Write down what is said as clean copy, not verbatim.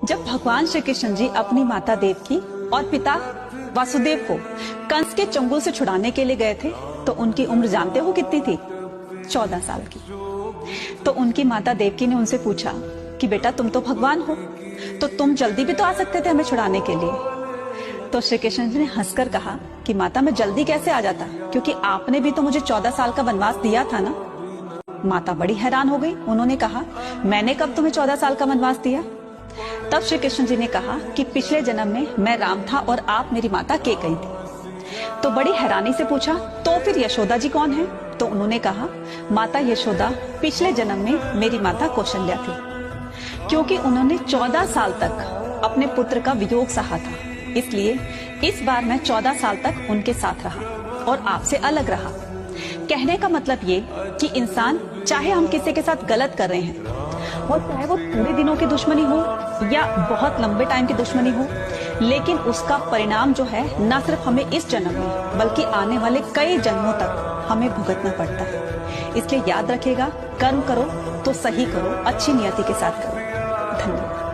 जब भगवान श्री कृष्ण जी अपनी माता देवकी और पिता वासुदेव को कंस के चंगुल से छुड़ाने के लिए गए थे तो उनकी उम्र जानते हो कितनी थी? 14 साल की। तो उनकी माता देवकी ने उनसे पूछा कि बेटा तुम तो भगवान हो, तो तुम जल्दी भी तो आ सकते थे हमें छुड़ाने के लिए। तो श्री कृष्ण जी ने हंसकर कहा कि माता मैं जल्दी कैसे आ जाता, क्योंकि आपने भी तो मुझे 14 साल का वनवास दिया था ना। माता बड़ी हैरान हो गई। उन्होंने कहा मैंने कब तुम्हें 14 साल का वनवास दिया? तब श्री कृष्ण जी ने कहा कि पिछले जन्म में मैं राम था और आप मेरी माता केकई थी। तो बड़ी हैरानी से पूछा तो फिर यशोदा जी कौन है? तो उन्होंने कहा माता यशोदा पिछले जन्म में मेरी माता कौशल्या थी, क्योंकि उन्होंने 14 साल तक अपने पुत्र का वियोग सहा था, इसलिए इस बार मैं 14 साल तक उनके साथ रहा और आपसे अलग रहा। कहने का मतलब ये कि इंसान चाहे हम किसी के साथ गलत कर रहे हैं और चाहे वो थोड़े दिनों की दुश्मनी हो या बहुत लंबे टाइम की दुश्मनी हो, लेकिन उसका परिणाम जो है न सिर्फ हमें इस जन्म में बल्कि आने वाले कई जन्मों तक हमें भुगतना पड़ता है। इसलिए याद रखिएगा, कर्म करो तो सही करो, अच्छी नियति के साथ करो। धन्यवाद।